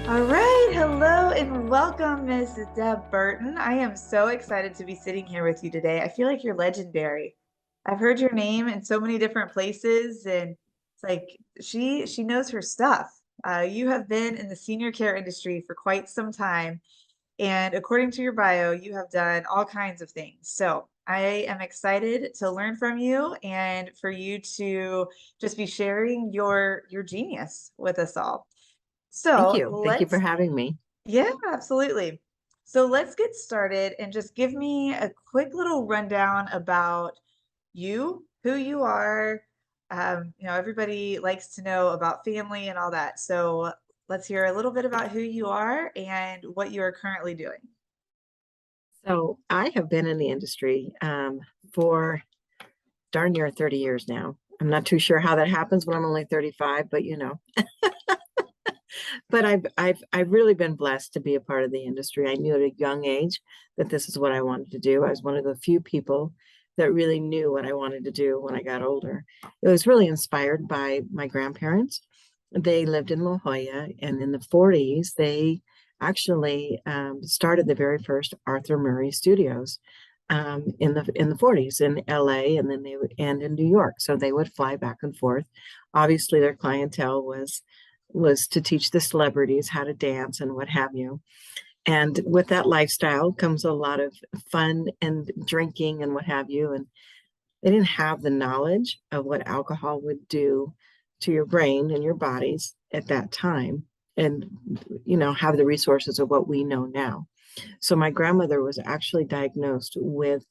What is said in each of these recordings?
All right, hello and welcome, Miss Deb Burton. I am so excited to be sitting here with you today. I feel like you're legendary. I've heard your name in so many different places, and it's like she knows her stuff. You have been in the senior care industry for quite some time, and according to your bio, you have done all kinds of things. So I am excited to learn from you and for you to just be sharing your genius with us all. Thank So you. Thank you for let's having me. yeah, absolutely. So let's get started and just give me a quick little rundown about you, who you are. Everybody likes to know about family and all that. So let's hear a little bit about who you are and what you are currently doing. So I have been in the industry for darn near 30 years now. I'm not too sure how that happens when I'm only 35, but but I've really been blessed to be a part of the industry. I knew at a young age that this is what I wanted to do. I was one of the few people that really knew what I wanted to do when I got older. It was really inspired by my grandparents. They lived in La Jolla, and in the 40s, they actually started the very first Arthur Murray Studios in the 40s in LA, and then they would end in New York. So they would fly back and forth. Obviously, their clientele was to teach the celebrities how to dance and what have you. And with that lifestyle comes a lot of fun and drinking and what have you. And they didn't have the knowledge of what alcohol would do to your brain and your bodies at that time, and have the resources of what we know now. So my grandmother was actually diagnosed with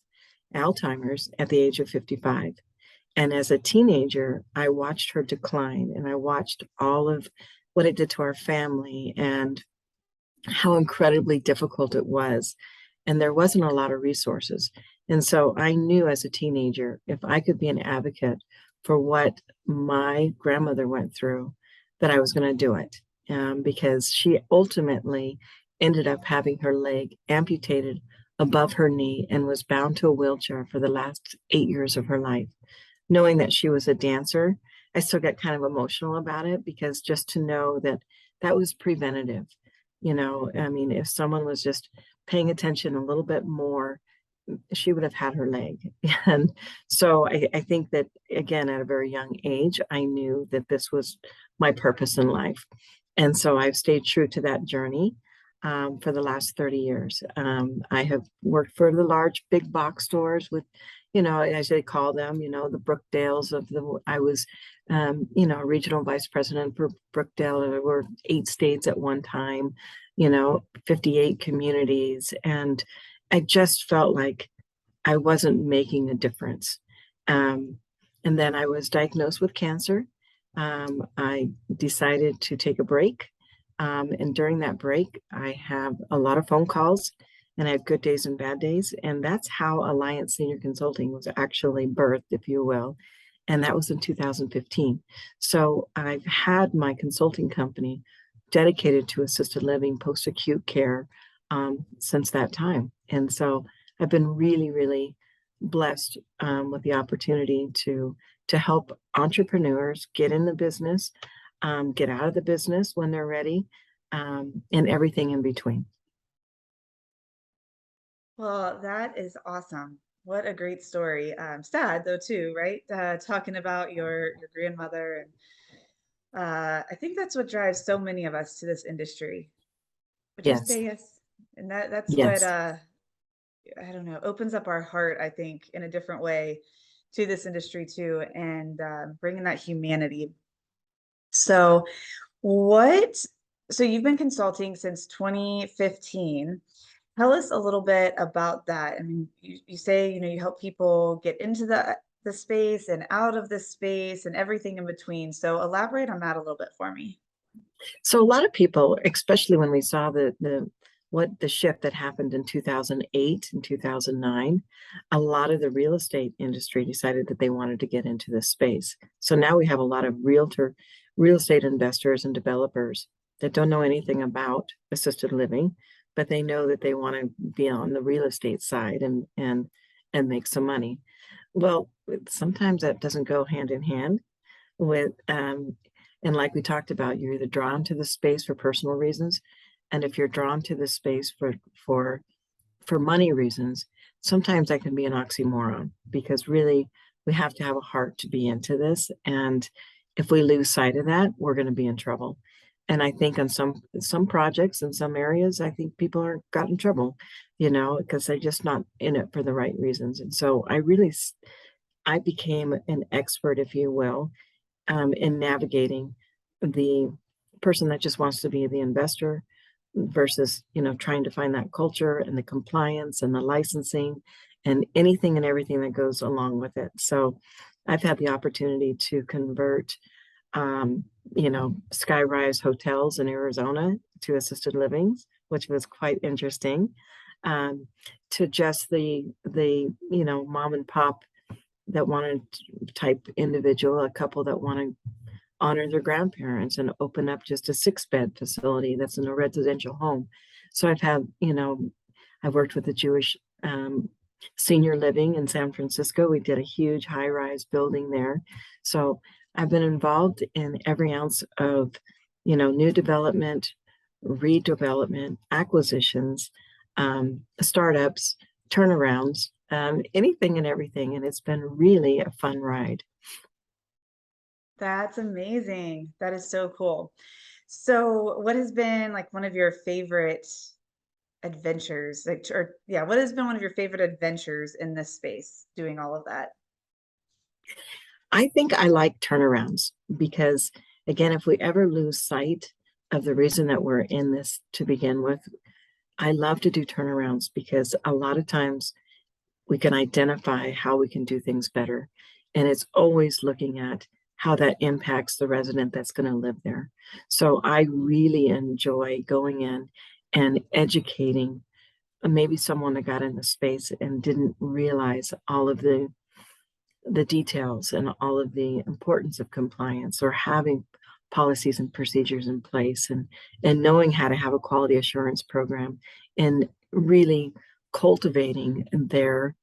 Alzheimer's at the age of 55. And as a teenager, I watched her decline, and I watched all of what it did to our family and how incredibly difficult it was. And there wasn't a lot of resources. And so I knew as a teenager, if I could be an advocate for what my grandmother went through, that I was going to do it. Because she ultimately ended up having her leg amputated above her knee and was bound to a wheelchair for the last 8 years of her life. Knowing that she was a dancer, I still get kind of emotional about it, because just to know that that was preventative. I mean, if someone was just paying attention a little bit more, she would have had her leg. And so I think that, again, at a very young age, I knew that this was my purpose in life. And so I've stayed true to that journey for the last 30 years. I have worked for the large big box stores with, as they call them, the Brookdales of I was, regional vice president for Brookdale. There were 8 states at one time, 58 communities. And I just felt like I wasn't making a difference. Um, and then I was diagnosed with cancer. I decided to take a break. And during that break, I have a lot of phone calls, and I have good days and bad days. And that's how Alliance Senior Consulting was actually birthed, if you will. And that was in 2015. So I've had my consulting company dedicated to assisted living, post acute care since that time. And so I've been really, really blessed with the opportunity to help entrepreneurs get in the business, get out of the business when they're ready, and everything in between. Well, that is awesome. What a great story. Sad though too, right? Talking about your grandmother and I think that's what drives so many of us to this industry. Would you Yes, say yes? And that's what yes, I don't know, opens up our heart, I think, in a different way to this industry too, and bringing that humanity. So, what? So you've been consulting since 2015. Tell us a little bit about that. I mean, you say, you help people get into the space and out of the space and everything in between. So elaborate on that a little bit for me. So a lot of people, especially when we saw the shift that happened in 2008 and 2009, a lot of the real estate industry decided that they wanted to get into this space. So now we have a lot of real estate investors and developers that don't know anything about assisted living, but they know that they want to be on the real estate side and make some money. Well, sometimes that doesn't go hand in hand with And like we talked about, you're either drawn to the space for personal reasons, and if you're drawn to the space for for money reasons, sometimes that can be an oxymoron because really we have to have a heart to be into this. And if we lose sight of that, we're going to be in trouble. And I think on some projects in some areas, I think people are got in trouble, because they're just not in it for the right reasons. And so I became an expert, if you will, in navigating the person that just wants to be the investor versus trying to find that culture and the compliance and the licensing and anything and everything that goes along with it. So I've had the opportunity to convert skyrise hotels in Arizona to assisted livings, which was quite interesting, um, to just the mom and pop that wanted type individual, a couple that want to honor their grandparents and open up just a 6-bed facility that's in a residential home. So I've worked with the Jewish senior living in San Francisco. We did a huge high-rise building there. So I've been involved in every ounce of, new development, redevelopment, acquisitions, startups, turnarounds, anything and everything. And it's been really a fun ride. That's amazing. That is so cool. So, what has been like one of your favorite adventures? Like, or yeah, what has been one of your favorite adventures in this space doing all of that? I think I like turnarounds because, again, if we ever lose sight of the reason that we're in this to begin with, I love to do turnarounds because a lot of times we can identify how we can do things better. And it's always looking at how that impacts the resident that's going to live there. So I really enjoy going in and educating maybe someone that got in the space and didn't realize all of the details and all of the importance of compliance or having policies and procedures in place and knowing how to have a quality assurance program and really cultivating their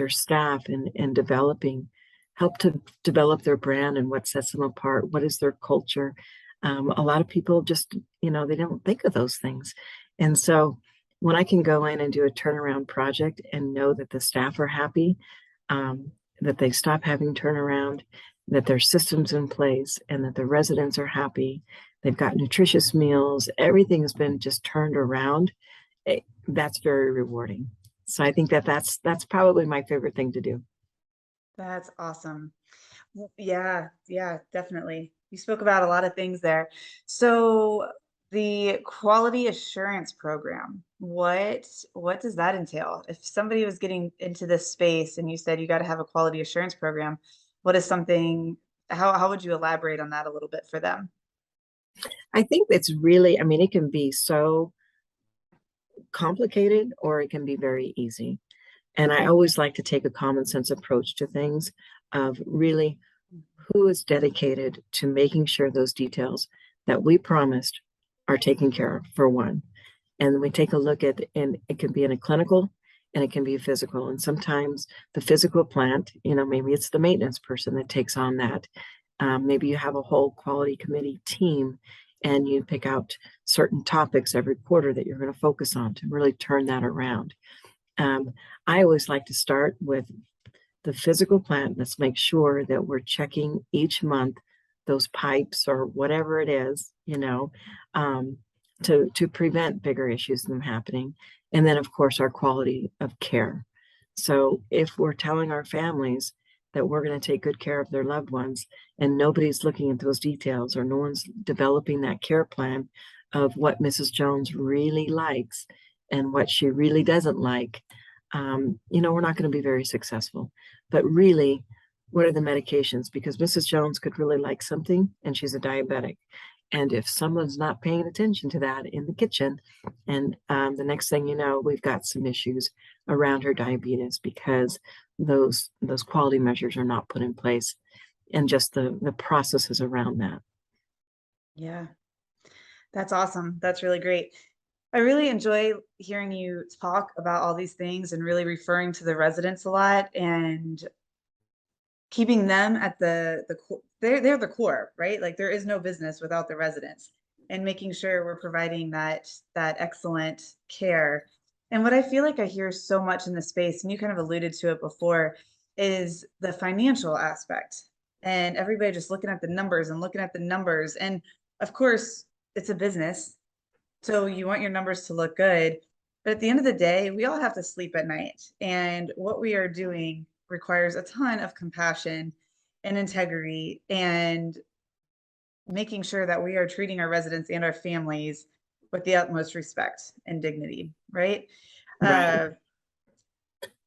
staff and developing help to develop their brand and what sets them apart, what is their culture. A lot of people just they don't think of those things. And so when I can go in and do a turnaround project and know that the staff are happy, that they stop having turnaround, that there's systems in place, and that the residents are happy. They've got nutritious meals. Everything has been just turned around. That's very rewarding. So I think that that's probably my favorite thing to do. That's awesome. Yeah, yeah, definitely. You spoke about a lot of things there. So the quality assurance program, what does that entail? If somebody was getting into this space and you said you got to have a quality assurance program, what is something, how would you elaborate on that a little bit for them? I think it's really, I mean, it can be so complicated or it can be very easy. And I always like to take a common sense approach to things of really who is dedicated to making sure those details that we promised are taken care of, for one. And we take a look at, and it can be in a clinical and it can be physical. And sometimes the physical plant, maybe it's the maintenance person that takes on that. Maybe you have a whole quality committee team and you pick out certain topics every quarter that you're going to focus on to really turn that around. Um, I always like to start with the physical plant. Let's make sure that we're checking each month those pipes or whatever it is, um, to prevent bigger issues from happening. And then, of course, our quality of care. So if we're telling our families that we're going to take good care of their loved ones and nobody's looking at those details or no one's developing that care plan of what Mrs. Jones really likes and what she really doesn't like, we're not going to be very successful. But really, what are the medications? Because Mrs. Jones could really like something and she's a diabetic. And if someone's not paying attention to that in the kitchen, and the next thing you know, we've got some issues around her diabetes because those quality measures are not put in place, and just the processes around that. Yeah, that's awesome. That's really great. I really enjoy hearing you talk about all these things and really referring to the residents a lot. And keeping them at they're the core, right? Like there is no business without the residents, and making sure we're providing that excellent care. And what I feel like I hear so much in the space, and you kind of alluded to it before, is the financial aspect. And everybody just looking at the numbers and looking at the numbers. And of course, it's a business, so you want your numbers to look good. But at the end of the day, we all have to sleep at night. And what we are doing requires a ton of compassion and integrity and making sure that we are treating our residents and our families with the utmost respect and dignity, right? Right. Uh,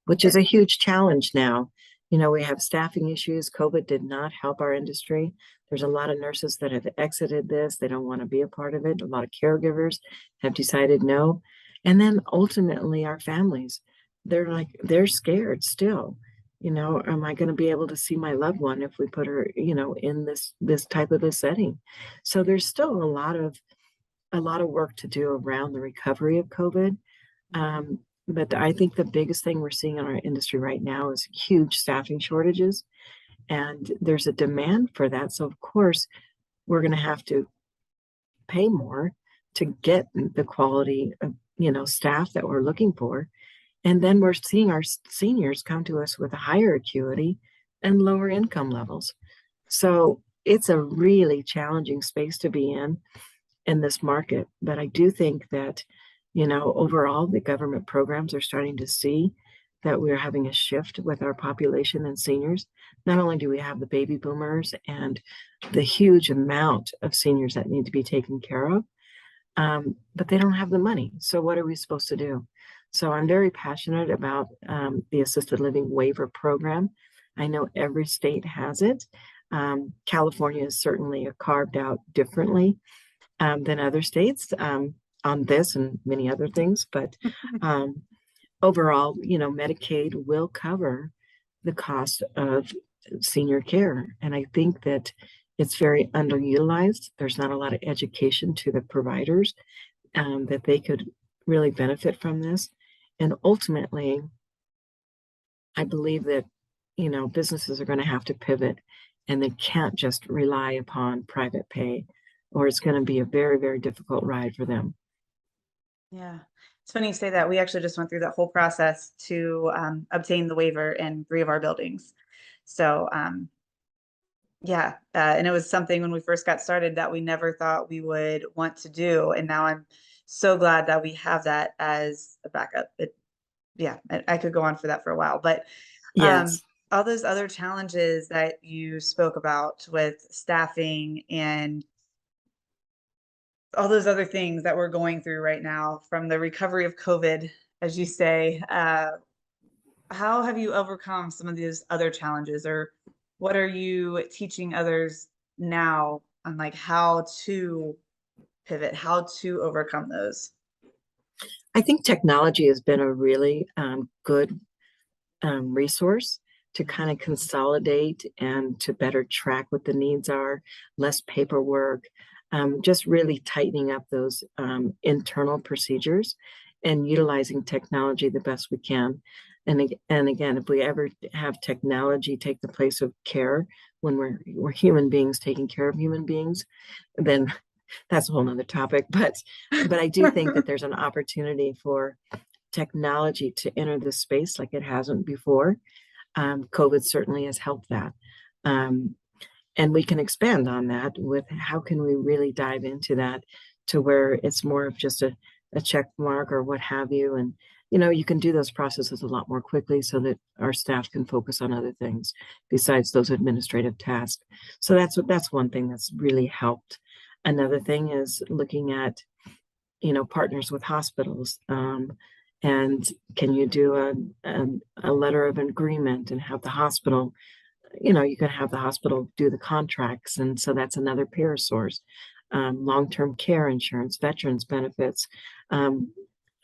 Which is a huge challenge now. You know, we have staffing issues. COVID did not help our industry. There's a lot of nurses that have exited this. They don't want to be a part of it. A lot of caregivers have decided no. And then ultimately our families, they're scared still. You know, am I going to be able to see my loved one if we put her, you know, in this type of a setting? So there's still a lot of work to do around the recovery of COVID. But I think the biggest thing we're seeing in our industry right now is huge staffing shortages, and there's a demand for that. So of course, we're going to have to pay more to get the quality of, you know, staff that we're looking for. And then we're seeing our seniors come to us with a higher acuity and lower income levels. So it's a really challenging space to be in this market. But I do think that, you know, overall, the government programs are starting to see that we're having a shift with our population and seniors. Not only do we have the baby boomers and the huge amount of seniors that need to be taken care of, but they don't have the money. So what are we supposed to do? So I'm very passionate about the assisted living waiver program. I know every state has it. California is certainly carved out differently than other states on this and many other things. But overall, you know, Medicaid will cover the cost of senior care. And I think that it's very underutilized. There's not a lot of education to the providers that they could really benefit from this. And ultimately, I believe that, you know, businesses are going to have to pivot and they can't just rely upon private pay, or it's going to be a very, very difficult ride for them. yeah. It's funny you say that. We actually just went through that whole process to obtain the waiver in 3 of our buildings. So yeah, and it was something when we first got started that we never thought we would want to do. And now I'm so glad that we have that as a backup. Yeah, I could go on for that for a while, but um, Yes. all those other challenges that you spoke about with staffing and all those other things that we're going through right now from the recovery of COVID, as you say, how have you overcome some of these other challenges, or what are you teaching others now on like how to pivot, how to overcome those? I think technology has been a really good resource to kind of consolidate and to better track what the needs are, less paperwork, just really tightening up those internal procedures and utilizing technology the best we can. And again, if we ever have technology take the place of care when we're human beings taking care of human beings, then that's a whole nother topic. But I do think that there's an opportunity for technology to enter this space like it hasn't before. COVID certainly has helped that. Um, and we can expand on that with how can we really dive into that to where it's more of just a check mark or what have you. And, you know, you can do those processes a lot more quickly so that our staff can focus on other things besides those administrative tasks. So that's one thing that's really helped. Another thing is looking at, you know, partners with hospitals. And can you do a letter of agreement and have the hospital, you know, you can have the hospital do the contracts. And so that's another peer source. Long-term care insurance, veterans benefits,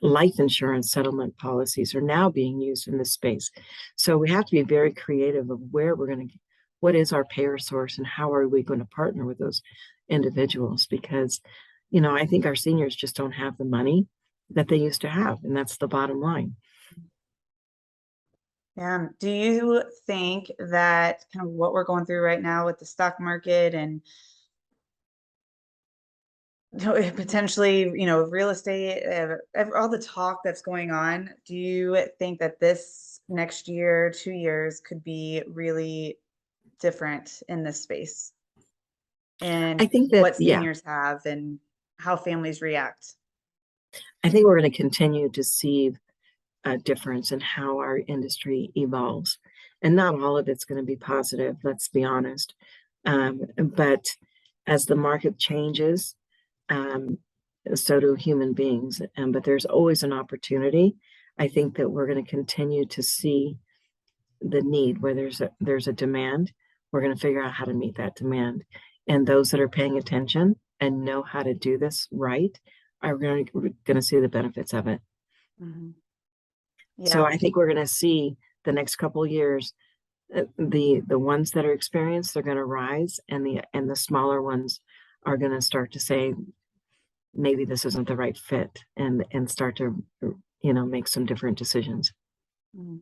life insurance settlement policies are now being used in this space. So we have to be very creative of where we're going to, what is our payer source and how are we going to partner with those individuals? Because, you know, I think our seniors just don't have the money that they used to have. And that's the bottom line. Do you think that kind of what we're going through right now with the stock market and potentially, real estate, all the talk that's going on, do you think that this next year, 2 years could be really different in this space I and think that, what yeah, seniors have and how families react? I think we're going to continue to see a difference in how our industry evolves. And not all of it's going to be positive, let's be honest. But as the market changes, um, so do human beings. But there's always an opportunity. I think that we're going to continue to see the need where there's a demand. We're going to figure out how to meet that demand. And those that are paying attention and know how to do this right are going to see the benefits of it. Mhm. So Yeah. I think we're going to see the next couple of years, the ones that are experienced, they're going to rise, and the smaller ones are going to start to say, maybe this isn't the right fit, and start to, make some different decisions. Mm,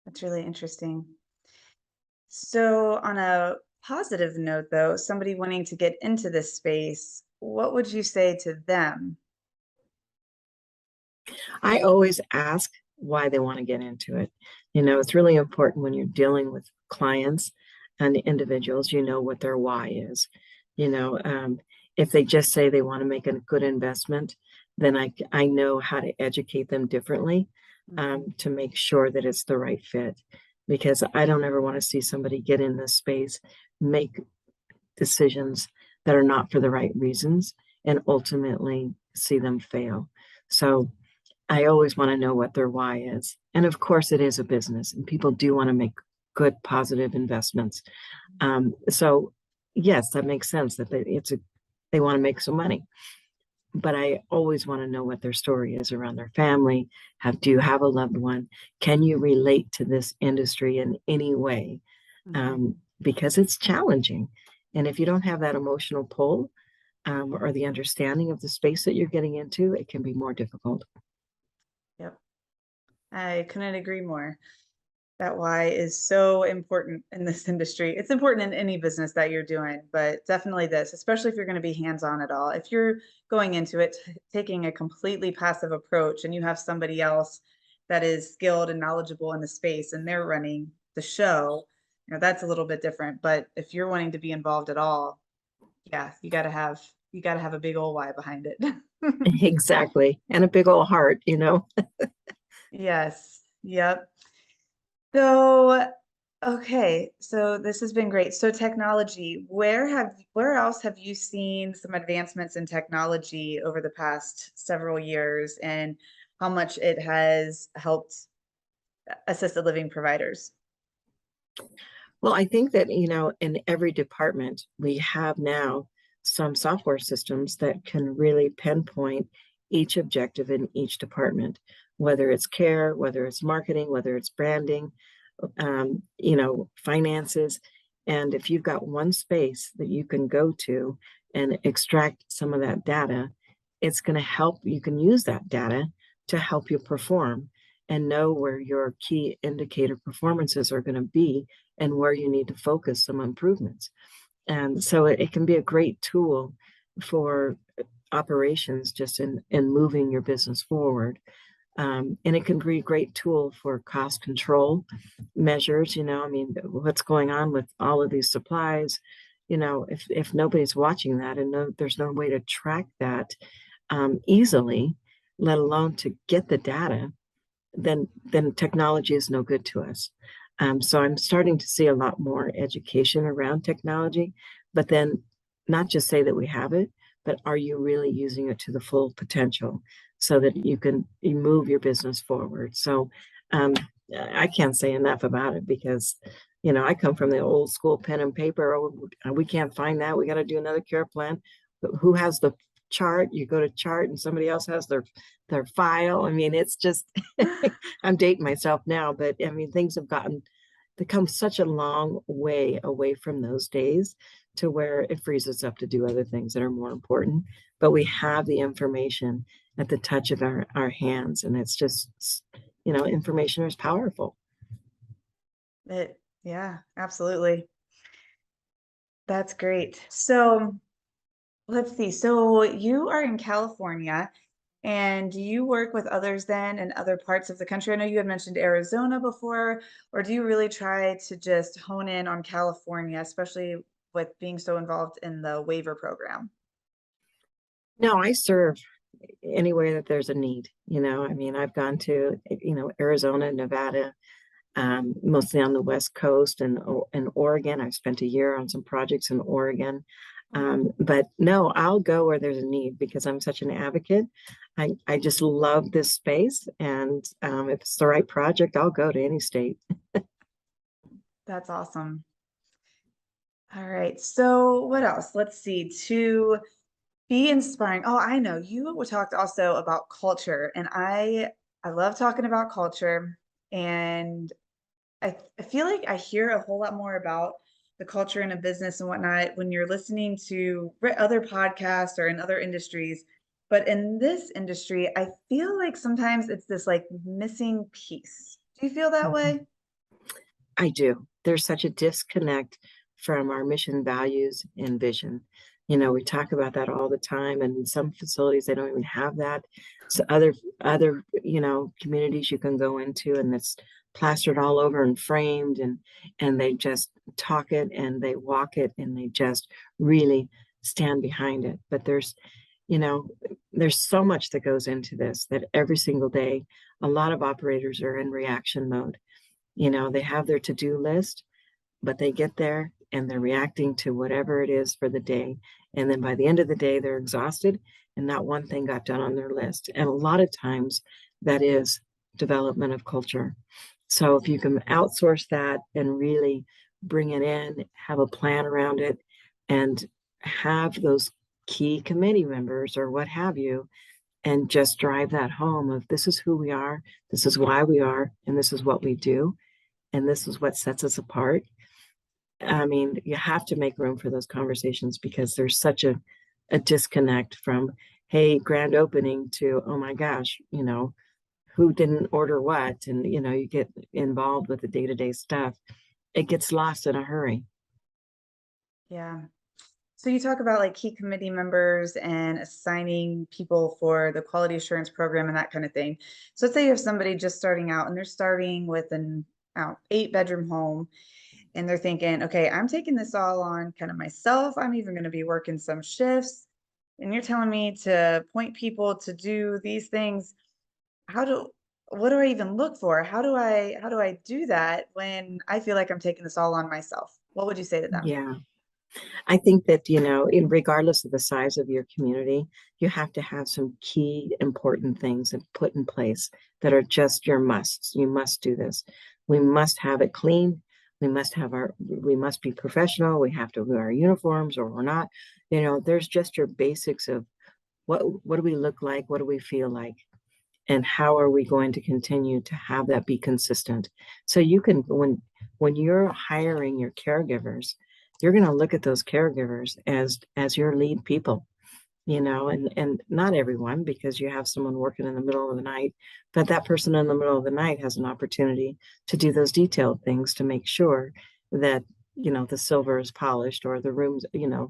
that's really interesting. So, on a positive note, though, somebody wanting to get into this space, what would you say to them? I always ask why they want to get into it. It's really important when you're dealing with clients and individuals, what their why is. You know, um, if they just say they want to make a good investment, then I know how to educate them differently, Mhm. to make sure that it's the right fit. Because I don't ever want to see somebody get in this space, make decisions that are not for the right reasons, and ultimately see them fail. So I always want to know what their why is. And of course, it is a business, and people do want to make good, positive investments. So, yes, that makes sense that they want to make some money. But I always want to know what their story is around their family. Do you have a loved one? Can you relate to this industry in any way? Mhm. Because it's challenging. And if you don't have that emotional pull, or the understanding of the space that you're getting into, it can be more difficult. Yep. I couldn't agree more. That why is so important in this industry. It's important in any business that you're doing, but definitely this, especially if you're going to be hands-on at all. If you're going into it taking a completely passive approach and you have somebody else that is skilled and knowledgeable in the space and they're running the show, that's a little bit different. But if you're wanting to be involved at all, yeah, you got to have a big old why behind it. Exactly. And a big old heart. Yes. Yep. So, okay, so this has been great. So technology, where else have you seen some advancements in technology over the past several years and how much it has helped assisted living providers? Well, I think that, in every department, we have now some software systems that can really pinpoint each objective in each department, whether it's care, whether it's marketing, whether it's branding, finances. And if you've got one space that you can go to and extract some of that data, it's going to help. You can use that data to help you perform and know where your key indicator performances are going to be and where you need to focus some improvements. And so it can be a great tool for operations just in moving your business forward. And it can be a great tool for cost control measures. I mean, what's going on with all of these supplies? If nobody's watching that and there's no way to track that easily, let alone to get the data, then technology is no good to us. So I'm starting to see a lot more education around technology, but then not just say that we have it, but are you really using it to the full potential so that you move your business forward? So um, I can't say enough about it because, I come from the old school pen and paper. Oh, we can't find that. We got to do another care plan. But who has the chart? You go to chart and somebody else has their file. I mean, it's just I'm dating myself now, but I mean, things have come such a long way away from those days to where it frees us up to do other things that are more important. But we have the information at the touch of our hands, and information is powerful. Yeah, absolutely. That's great. So let's see. So you are in California, and do you work with others then in other parts of the country? I know you had mentioned Arizona before, or do you really try to just hone in on California, especially with being so involved in the waiver program? No, I serve anywhere that there's a need. I mean, I've gone to, Arizona, Nevada, mostly on the West Coast and in Oregon. I've spent a year on some projects in Oregon. But no, I'll go where there's a need because I'm such an advocate. I just love this space. And if it's the right project, I'll go to any state. That's awesome. All right. So what else? Let's see. To be inspiring. Oh, I know. You talked also about culture, and I love talking about culture. And I feel like I hear a whole lot more about the culture in a business and whatnot when you're listening to other podcasts or in other industries. But in this industry, I feel like sometimes it's this like missing piece. Do you feel that Mhm. way? I do. There's such a disconnect from our mission, values, and vision. We talk about that all the time, and in some facilities they don't even have that. So other communities you can go into, and it's plastered all over and framed, and they just talk it and they walk it and they just really stand behind it. But you know, there's so much that goes into this that every single day, a lot of operators are in reaction mode. They have their to-do list, but they get there and they're reacting to whatever it is for the day. And then by the end of the day, they're exhausted and not one thing got done on their list. And a lot of times that is development of culture. So if you can outsource that and really bring it in, have a plan around it, and have those key committee members or what have you, and just drive that home of this is who we are, this is why we are, and this is what we do, and this is what sets us apart. I mean, you have to make room for those conversations because there's such a disconnect from, hey, grand opening to, oh my gosh, who didn't order what? And, you get involved with the day-to-day stuff. It gets lost in a hurry. Yeah. So you talk about like key committee members and assigning people for the quality assurance program and that kind of thing. So let's say you have somebody just starting out and they're starting with an 8-bedroom home and they're thinking, okay, I'm taking this all on kind of myself. I'm even going to be working some shifts. And you're telling me to point people to do these things. How do, what do I even look for? How do I do that when I feel like I'm taking this all on myself? What would you say to them? Yeah. I think that, regardless of the size of your community, you have to have some key important things and put in place that are just your musts. You must do this. We must have it clean. We must be professional. We have to wear our uniforms or we're not. There's just your basics of what do we look like? What do we feel like? And how are we going to continue to have that be consistent? So you can, when you're hiring your caregivers, you're going to look at those caregivers as your lead people, and not everyone, because you have someone working in the middle of the night, but that person in the middle of the night has an opportunity to do those detailed things to make sure that the silver is polished or the rooms, the,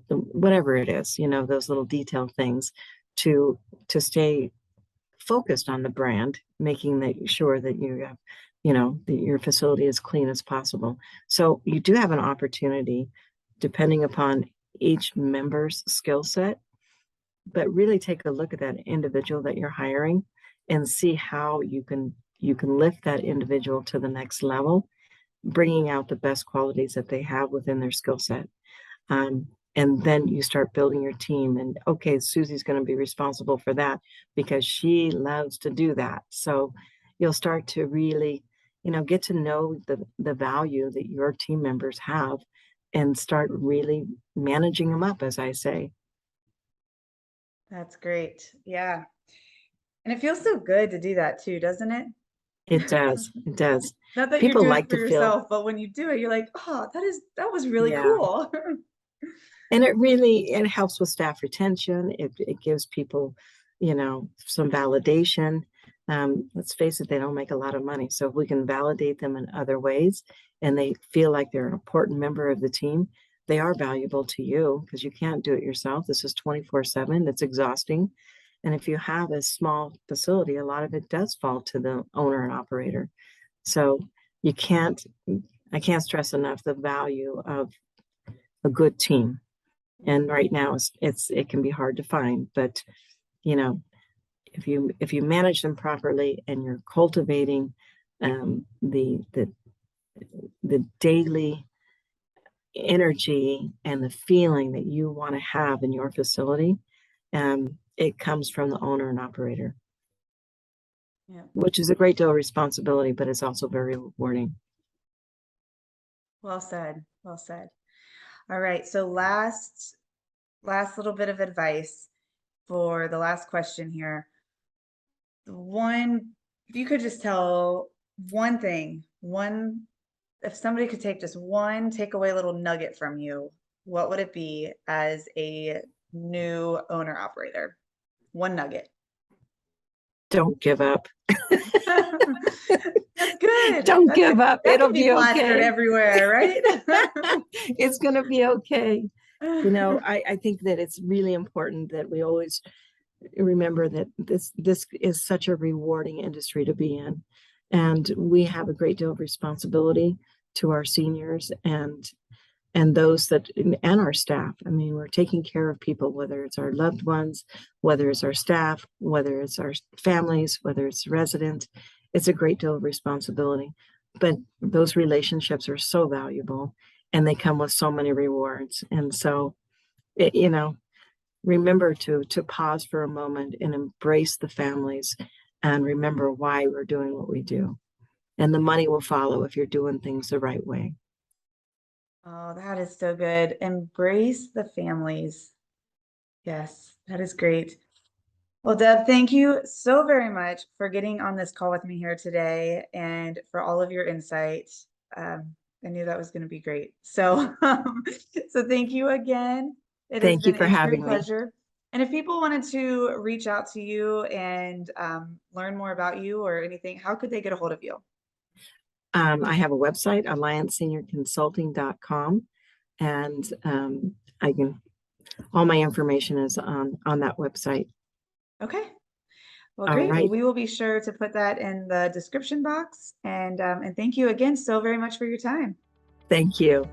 whatever it is, those little detailed things to stay focused on the brand, making sure that you have, that your facility is clean as possible. So you do have an opportunity, depending upon each member's skill set, but really take a look at that individual that you're hiring and see how you can lift that individual to the next level, bringing out the best qualities that they have within their skill set. Um, and then you start building your team and okay, Susie's going to be responsible for that because she loves to do that. So you'll start to really, get to know the value that your team members have and start really managing them up, as I say. That's great. Yeah. And it feels so good to do that too, doesn't it? It does. It does. Not that you're People doing it like for to feel, yourself, but when you do it, you're like, oh, that was really yeah. cool. And it helps with staff retention. It gives people, some validation. let's face it, they don't make a lot of money. So if we can validate them in other ways and they feel like they're an important member of the team, they are valuable to you because you can't do it yourself. This is 24/7. It's exhausting. And if you have a small facility, a lot of it does fall to the owner and operator. So you can't, I can't stress enough the value of a good team. And right now it can be hard to find, but you know, if you manage them properly and you're cultivating the daily energy and the feeling that you want to have in your facility, it comes from the owner and operator, Yeah. which is a great deal of responsibility, but it's also very rewarding. Well said. Well said. All right. So last little bit of advice for the last question here. One, if you could just tell one thing, if somebody could take just one takeaway little nugget from you, what would it be as a new owner operator? One nugget. Don't give up. That's good. Don't give up. That It'll can be be plastered okay. everywhere, right? It's going to be okay. You know, I think that it's really important that we always remember that this is such a rewarding industry to be in. And we have a great deal of responsibility to our seniors and those that and our staff. I mean, we're taking care of people, whether it's our loved ones, whether it's our staff, whether it's our families, whether it's residents. It's a great deal of responsibility. But those relationships are so valuable and they come with so many rewards. And so, you know, remember to pause for a moment and embrace the families and remember why we're doing what we do. And the money will follow if you're doing things the right way. Oh, that is so good. Embrace the families. Yes, that is great. Well, Deb, thank you so very much for getting on this call with me here today and for all of your insight. I knew that was going to be great. So, so thank you again. It has Thank you been for a true having me. pleasure. And if people wanted to reach out to you and learn more about you or anything, how could they get a hold of you? I have a website, allianceseniorconsulting.com, and I can all my information is on that website. Okay. Well, All great. Well, right. we will be sure to put that in the description box. And thank you again so very much for your time. Thank you.